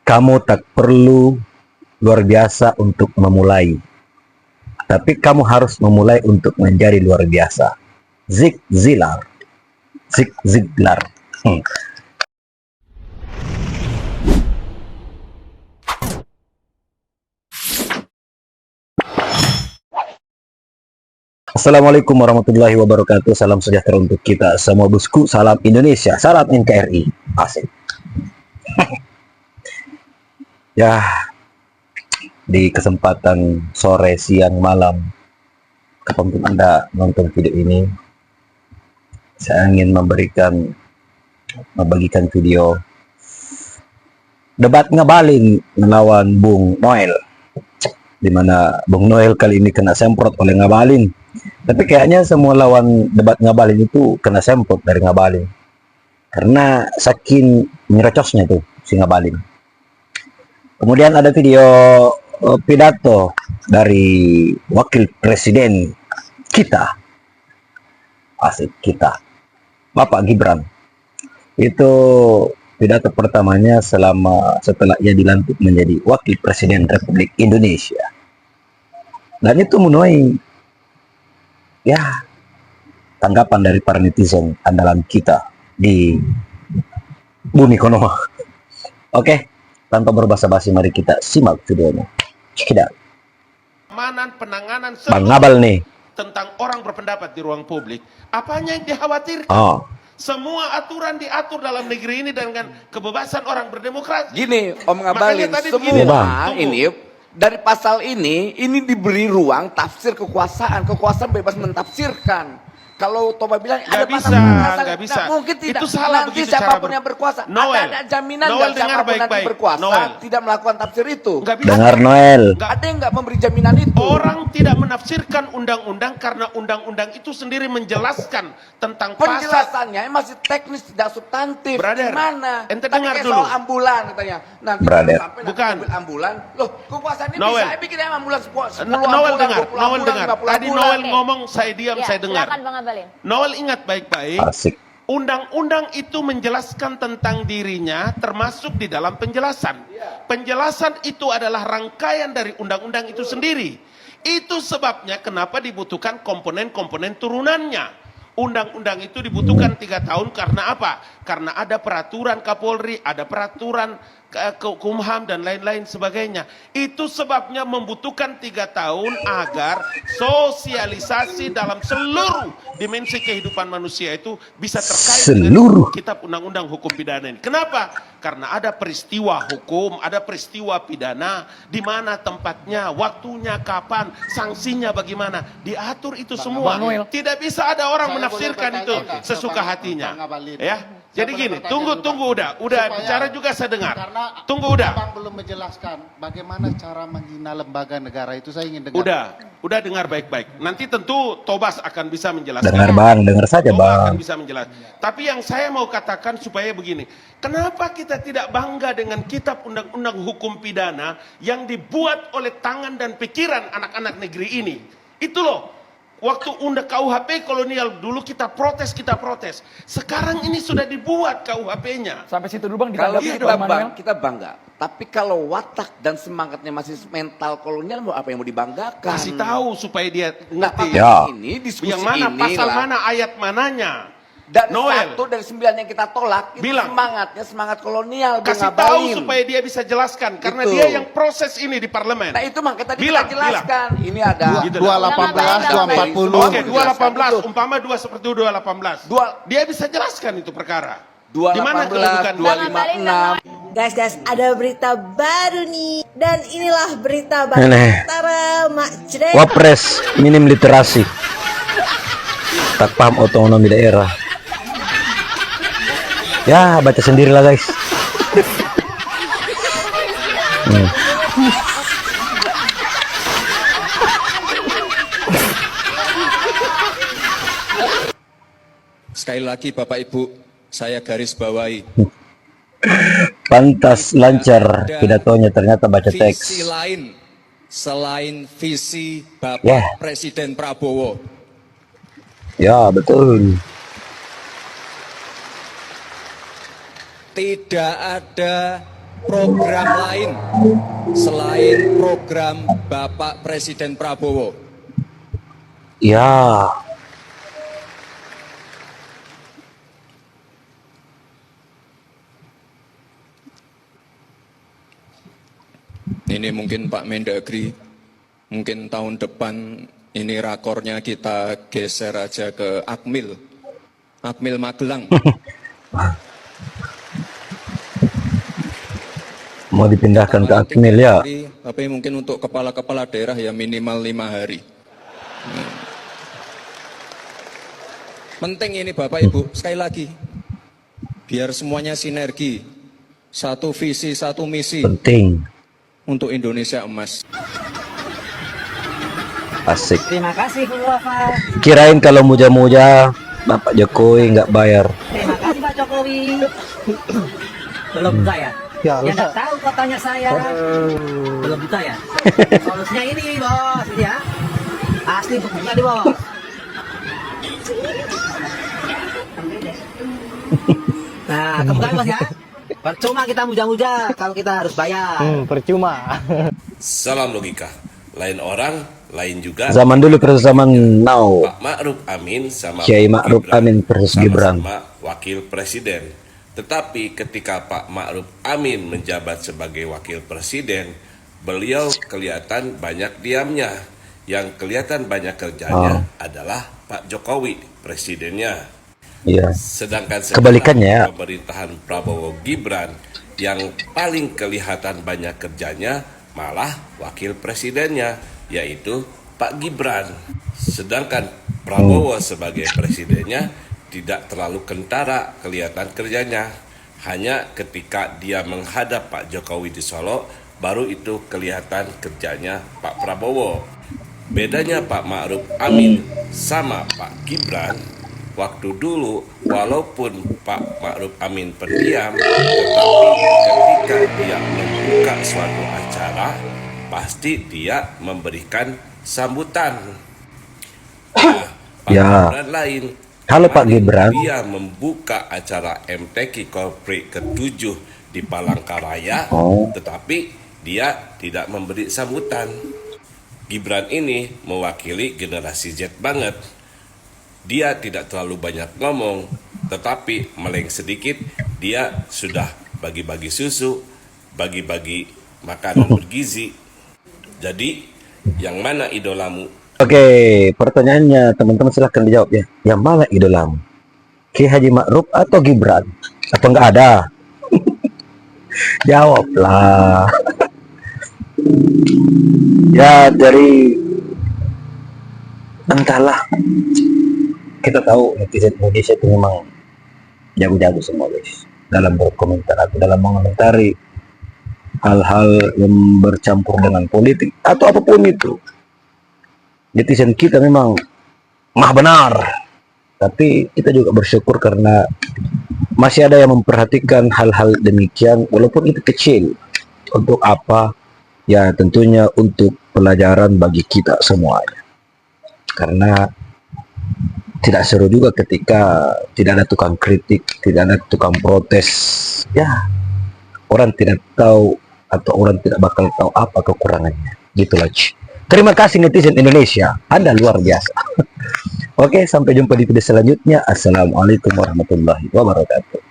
Kamu tak perlu luar biasa untuk memulai, tapi kamu harus memulai untuk menjadi luar biasa. Zig Ziglar. Zig Ziglar. Assalamualaikum warahmatullahi wabarakatuh. Salam sejahtera untuk kita semua bosku. Salam Indonesia. Salam NKRI. Asik. Ya, di kesempatan sore, siang, malam, kapanpun Anda nonton video ini, saya ingin membagikan video debat ngabalin melawan Bung Noel, di mana Bung Noel kali ini kena semprot oleh Ngabalin. Tapi kayaknya semua lawan debat Ngabalin itu kena semprot dari Ngabalin, karena saking nyerocosnya tuh si Ngabalin. Kemudian ada video pidato dari wakil presiden kita, asik kita, Bapak Gibran. Itu pidato pertamanya setelah ia dilantik menjadi wakil presiden Republik Indonesia. Dan itu menuai tanggapan dari para netizen andalan kita di bumi Konoha. Oke, tanpa berbasa-basi mari kita simak videonya. Check it out. Penanganan Bang Ngabal nih tentang orang berpendapat di ruang publik, apanya yang dikhawatirkan? Semua aturan diatur dalam negeri ini dengan kebebasan orang berdemokrasi. Gini, Om Ngabalin, semua ini dari pasal ini diberi ruang tafsir kekuasaan. Kekuasaan bebas mentafsirkan. Kalau Toba bilang ada nggak bisa. Mungkin tidak. Itu salah Nanti begitu siapapun yang berkuasa. Noel, ada jaminan Noel, nggak siapapun nanti berkuasa Noel, tidak melakukan tafsir itu? dengar Noel. Ada yang nggak memberi jaminan itu? Orang tidak menafsirkan undang-undang karena undang-undang itu sendiri menjelaskan tentang pasal. Penjelasannya masih teknis, tidak substantif. Brother, Gimana? ente Tadi dengar kayak dulu. soal ambulan katanya. Nanti Brother, sampai bukan. ambil ambulan. Loh, kekuasaan ini Noel, bisa bikin ambulan 10 Noel ambulan, dengar, 20 Noel ambulan, dengar. 50 Tadi ambulan. Noel ngomong, saya diam, saya dengar. Silakan Bang Ngabalin. Noel ingat baik-baik. Asik. Undang-undang itu menjelaskan tentang dirinya termasuk di dalam penjelasan. Penjelasan itu adalah rangkaian dari undang-undang itu sendiri. Itu sebabnya kenapa dibutuhkan komponen-komponen turunannya. Undang-undang itu dibutuhkan 3 tahun karena apa? Karena ada peraturan Kapolri, ada peraturan Kumham dan lain-lain sebagainya. Itu sebabnya membutuhkan 3 tahun agar sosialisasi dalam seluruh dimensi kehidupan manusia itu bisa terkait dengan kitab undang-undang hukum pidana ini. Kenapa? Karena ada peristiwa hukum, ada peristiwa pidana, di mana tempatnya, waktunya, kapan, sanksinya bagaimana, diatur itu semua. Tidak bisa ada orang menafsirkan itu sesuka hatinya. Ya. Jadi gini, tunggu udah bicara juga saya dengar. Karena Tunggu udah. Abang belum menjelaskan bagaimana cara menghina lembaga negara itu, saya ingin dengar. Udah dengar baik-baik. Nanti tentu Tobas akan bisa menjelaskan. Dengar Bang, dengar saja Tobas Bang. akan bisa menjelaskan. Tapi yang saya mau katakan supaya begini, kenapa kita tidak bangga dengan kitab undang-undang hukum pidana yang dibuat oleh tangan dan pikiran anak-anak negeri ini? Itu loh. Waktu undang KUHP kolonial dulu kita protes. Sekarang ini sudah dibuat KUHP-nya. Sampai situ dulu Bang, Kalau ditanggapi kita bangga. Tapi kalau watak dan semangatnya masih mental kolonial, mau apa yang mau dibanggakan? Kasih tahu supaya dia Nah, ngerti. ini diskusi Yang mana, ini pasal lah. mana, ayat mananya. Dan Noel, 1 dari 9 yang kita tolak itu bilang, semangat kolonial. kasih tahu supaya dia bisa jelaskan karena Itu. dia yang proses ini di parlemen. Nah itu makanya tadi Bilang, kita jelaskan. Ini ada Gitu. 218, 240. Oke, 218, umpama 2 seperti 218. Dia bisa jelaskan itu perkara. Di mana 218, kedudukan? 256. Guys, ada berita baru nih. Dan inilah berita baru Ini. antara Mak Jrek. Wapres minim literasi, tak paham otonomi daerah. Ya, baca sendirilah guys. Sekali lagi Bapak Ibu, saya garis bawahi. Pantas lancar pidatonya, ternyata baca teks. Visi lain selain visi Bapak Presiden Prabowo. Ya, betul. Tidak ada program lain selain program Bapak Presiden Prabowo. Ya, Ini mungkin Pak Mendagri, mungkin tahun depan ini rakornya kita geser aja ke Akmil, Akmil Magelang. mau dipindahkan ke Akmil ya. Tapi mungkin untuk kepala-kepala daerah ya minimal 5 hari. Penting ini Bapak Ibu, sekali lagi, biar semuanya sinergi, satu visi, satu misi Penting. untuk Indonesia emas. Asik. Terima kasih Bu Wafa. Kirain kalau muja-muja Bapak Jokowi nggak bayar. Terima kasih Pak Jokowi. Belum buka ya? Ya nggak tahu kotanya saya. Belum buka ya? Solusinya ini bos, ya. Asli buka nih bos. Nah, kebuka bos ya. Percuma kita muja-muja kalau kita harus bayar. Percuma. Salam logika. Lain orang, lain juga. Zaman dulu versus zaman now. Pak Ma'ruf Amin sama Kiai Pak Ma'ruf Gibran Amin versus Gibran. sama-sama wakil presiden. Tetapi ketika Pak Ma'ruf Amin menjabat sebagai wakil presiden, beliau kelihatan banyak diamnya. Yang kelihatan banyak kerjanya adalah Pak Jokowi, presidennya. Iya. Sedangkan Kebalikannya ya. pemerintahan Prabowo Gibran yang paling kelihatan banyak kerjanya malah wakil presidennya, yaitu Pak Gibran. Sedangkan Prabowo sebagai presidennya tidak terlalu kentara kelihatan kerjanya. Hanya ketika dia menghadap Pak Jokowi di Solo, baru itu kelihatan kerjanya Pak Prabowo. Bedanya Pak Ma'ruf Amin sama Pak Gibran, waktu dulu walaupun Pak Ma'ruf Amin pendiam, tetapi ketika dia membuka suatu acara, pasti dia memberikan sambutan. Nah, Pak Ya. Gibran lain. Halo Pak Kemarin Gibran. Dia membuka acara MTQ Korpri ke-7 di Palangkaraya, tetapi dia tidak memberi sambutan. Gibran ini mewakili generasi Z banget. Dia tidak terlalu banyak ngomong, tetapi meleng sedikit, dia sudah bagi-bagi susu, bagi-bagi makanan bergizi. Jadi, yang mana idolamu? Oke, pertanyaannya teman-teman silahkan dijawab ya. Yang mana idolamu? Ki Haji Ma'ruf atau Gibran? Atau nggak ada? Jawablah. Ya dari entahlah. Kita tahu netizen Indonesia itu memang jago-jago semua guys dalam berkomentar atau dalam mengomentari hal-hal yang bercampur dengan politik atau apapun itu. Netizen kita memang mah benar, tapi kita juga bersyukur karena masih ada yang memperhatikan hal-hal demikian walaupun itu kecil. Untuk apa? Ya tentunya untuk pelajaran bagi kita semuanya. Karena tidak seru juga ketika tidak ada tukang kritik, tidak ada tukang protes. Ya, orang tidak tahu atau orang tidak bakal tahu apa kekurangannya. Gitulah. Terima kasih netizen Indonesia, Anda luar biasa. Oke, sampai jumpa di video selanjutnya. Assalamualaikum warahmatullahi wabarakatuh.